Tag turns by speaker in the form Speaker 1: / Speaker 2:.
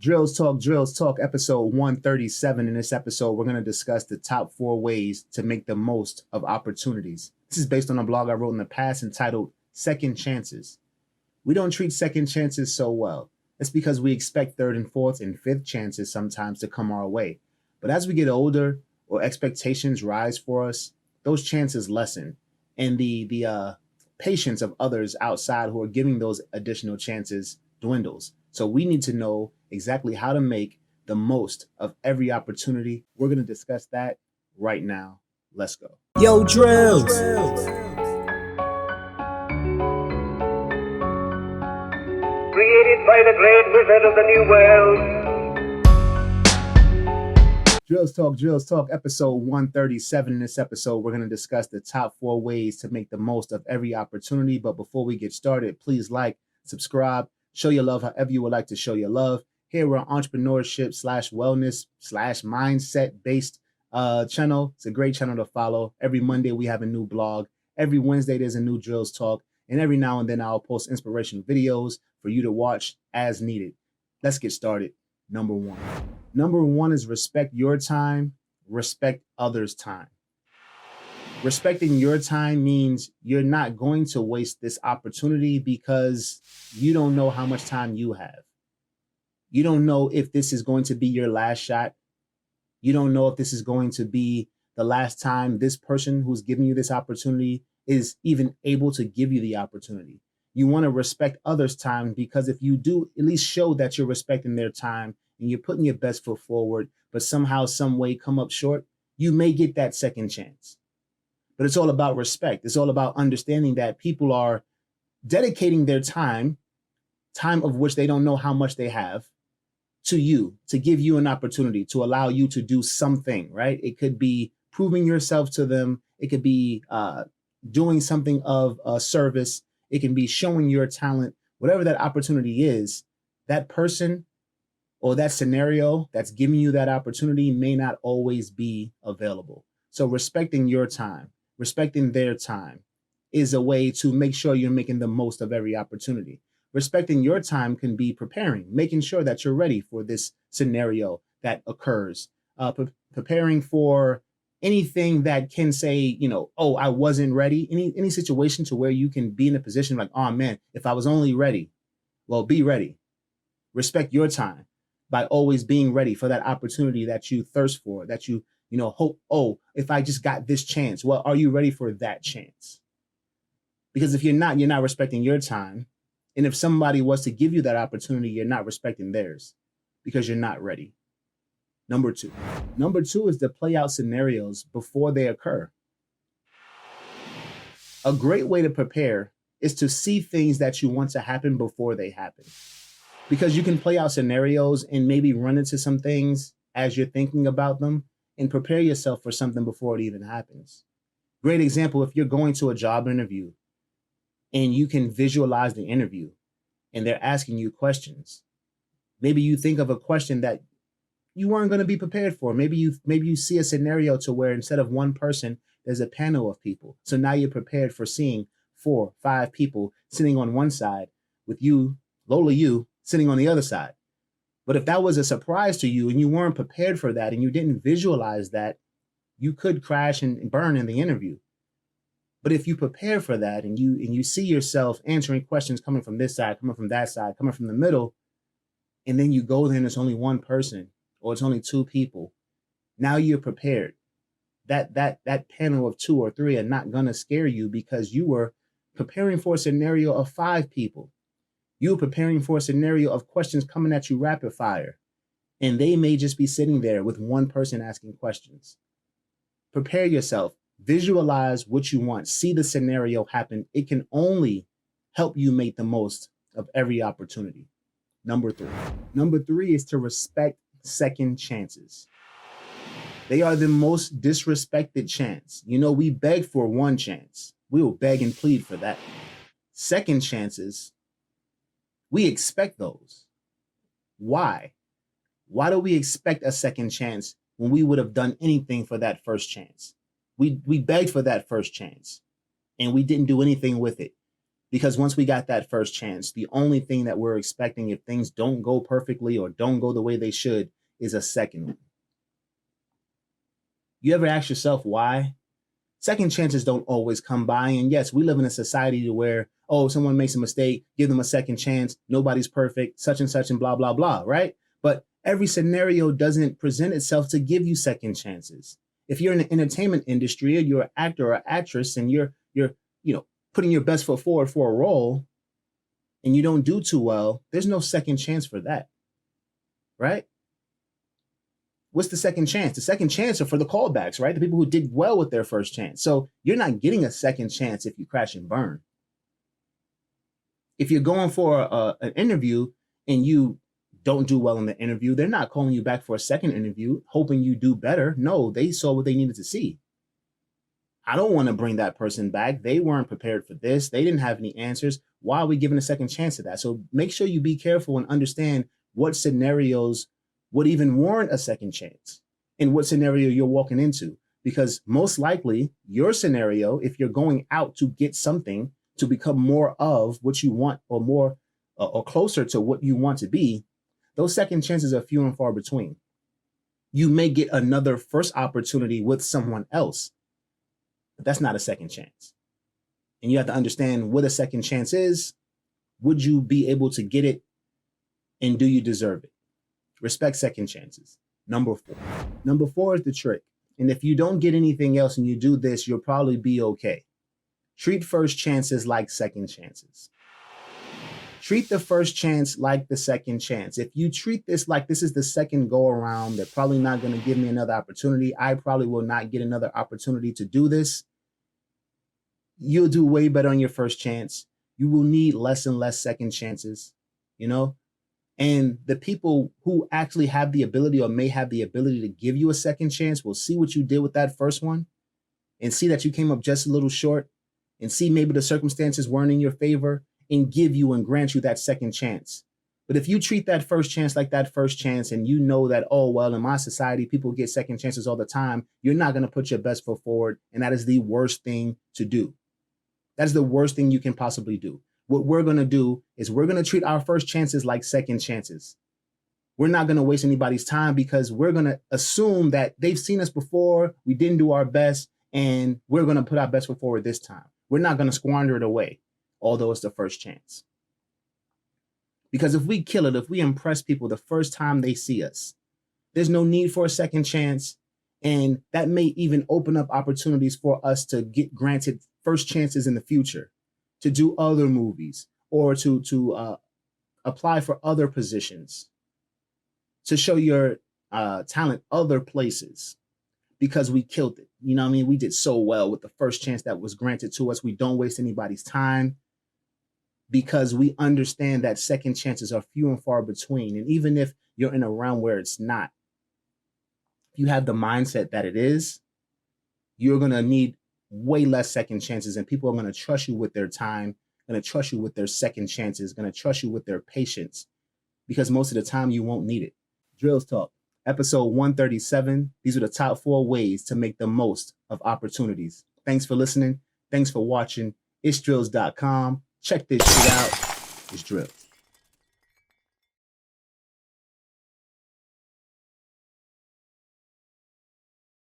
Speaker 1: Drills Talk, episode 137. In this episode, we're going to discuss the top 4 ways to make the most of opportunities. This is based on a blog I wrote in the past entitled Second Chances. We don't treat second chances so well. It's because we expect third and fourth and fifth chances sometimes to come our way. But as we get older or expectations rise for us, those chances lessen. And the patience of others outside who are giving those additional chances dwindles. So we need to know exactly how to make the most of every opportunity. We're going to discuss that right now. Let's go.
Speaker 2: Yo, Drills.
Speaker 3: Created by the great wizard of the new world.
Speaker 1: Drills Talk, episode 137. In this episode, we're going to discuss the top 4 ways to make the most of every opportunity. But before we get started, please like, subscribe, show your love however you would like to show your love. Here we're entrepreneurship / wellness / mindset based channel. It's a great channel to follow. Every Monday we have a new blog. Every Wednesday there's a new Drills Talk. And every now and then I'll post inspirational videos for you to watch as needed. Let's get started. Number one is respect your time, respect others' time. Respecting your time means you're not going to waste this opportunity because you don't know how much time you have. You don't know if this is going to be your last shot. You don't know if this is going to be the last time this person who's giving you this opportunity is even able to give you the opportunity. You want to respect others' time because if you do at least show that you're respecting their time and you're putting your best foot forward, but somehow, some way come up short, you may get that second chance. But it's all about respect. It's all about understanding that people are dedicating their time of which they don't know how much they have, to you, to give you an opportunity, to allow you to do something, right? It could be proving yourself to them. It could be doing something of a service. It can be showing your talent. Whatever that opportunity is, that person or that scenario that's giving you that opportunity may not always be available. So respecting your time, respecting their time is a way to make sure you're making the most of every opportunity. Respecting your time can be preparing, making sure that you're ready for this scenario that occurs, preparing for anything that can say, oh, I wasn't ready, any situation to where you can be in a position like, oh man, if I was only ready. Well, be ready. Respect your time by always being ready for that opportunity that you thirst for, that you hope, oh, if I just got this chance, well, are you ready for that chance? Because if you're not respecting your time. And if somebody was to give you that opportunity, you're not respecting theirs because you're not ready. Number two is to play out scenarios before they occur. A great way to prepare is to see things that you want to happen before they happen. Because you can play out scenarios and maybe run into some things as you're thinking about them and prepare yourself for something before it even happens. Great example, if you're going to a job interview and you can visualize the interview and they're asking you questions. Maybe you think of a question that you weren't going to be prepared for. Maybe you see a scenario to where instead of one person, there's a panel of people. So now you're prepared for seeing 4, 5 people sitting on one side with you, lowly you, sitting on the other side. But if that was a surprise to you and you weren't prepared for that and you didn't visualize that, you could crash and burn in the interview. But if you prepare for that and you see yourself answering questions coming from this side, coming from that side, coming from the middle, and then you go there and it's only one person or it's only 2 people, now you're prepared. That panel of 2 or 3 are not gonna scare you because you were preparing for a scenario of 5 people. You were preparing for a scenario of questions coming at you rapid fire, and they may just be sitting there with one person asking questions. Prepare yourself. Visualize what you want. See the scenario happen. It can only help you make the most of every opportunity. Number three is to respect second chances. They are the most disrespected chance. We beg for one chance. We will beg and plead for that. Second chances, we expect those. Why? Why do we expect a second chance when we would have done anything for that first chance? We begged for that first chance and we didn't do anything with it. Because once we got that first chance, the only thing that we're expecting if things don't go perfectly or don't go the way they should is a second one. You ever ask yourself why? Second chances don't always come by. And yes, we live in a society where, oh, someone makes a mistake, give them a second chance. Nobody's perfect, such and blah, blah, blah, right? But every scenario doesn't present itself to give you second chances. If you're in the entertainment industry, or you're an actor or actress, and you're putting your best foot forward for a role, and you don't do too well, there's no second chance for that, right? What's the second chance? The second chance are for the callbacks, right? The people who did well with their first chance. So you're not getting a second chance if you crash and burn. If you're going for an interview and you don't do well in the interview, they're not calling you back for a second interview, hoping you do better. No, they saw what they needed to see. I don't want to bring that person back. They weren't prepared for this. They didn't have any answers. Why are we giving a second chance to that? So make sure you be careful and understand what scenarios would even warrant a second chance and what scenario you're walking into. Because most likely your scenario, if you're going out to get something to become more of what you want or more or closer to what you want to be, those second chances are few and far between. You may get another first opportunity with someone else, but that's not a second chance. And you have to understand what a second chance is. Would you be able to get it? And do you deserve it? Respect second chances. Number 4. Number 4 is the trick. And if you don't get anything else and you do this, you'll probably be okay. Treat first chances like second chances. Treat the first chance like the second chance. If you treat this like this is the second go around, they're probably not going to give me another opportunity. I probably will not get another opportunity to do this. You'll do way better on your first chance. You will need less and less second chances, And the people who actually have the ability or may have the ability to give you a second chance will see what you did with that first one and see that you came up just a little short and see maybe the circumstances weren't in your favor and give you and grant you that second chance. But if you treat that first chance like that first chance and you know that, oh, well, in my society, people get second chances all the time, you're not going to put your best foot forward. And that is the worst thing to do. That is the worst thing you can possibly do. What we're going to do is we're going to treat our first chances like second chances. We're not going to waste anybody's time because we're going to assume that they've seen us before, we didn't do our best, and we're going to put our best foot forward this time. We're not going to squander it away, although it's the first chance. Because if we kill it, if we impress people the first time they see us, there's no need for a second chance. And that may even open up opportunities for us to get granted first chances in the future, to do other movies or to apply for other positions, to show your talent other places because we killed it. We did so well with the first chance that was granted to us. We don't waste anybody's time because we understand that second chances are few and far between. And even if you're in a realm where it's not, if you have the mindset that it is, you're going to need way less second chances, and people are going to trust you with their time, going to trust you with their second chances, going to trust you with their patience, because most of the time you won't need it. Drills Talk, episode 137. These are the top 4 ways to make the most of opportunities. Thanks for listening. Thanks for watching. It's drills.com. Check this shit out. It's Drills.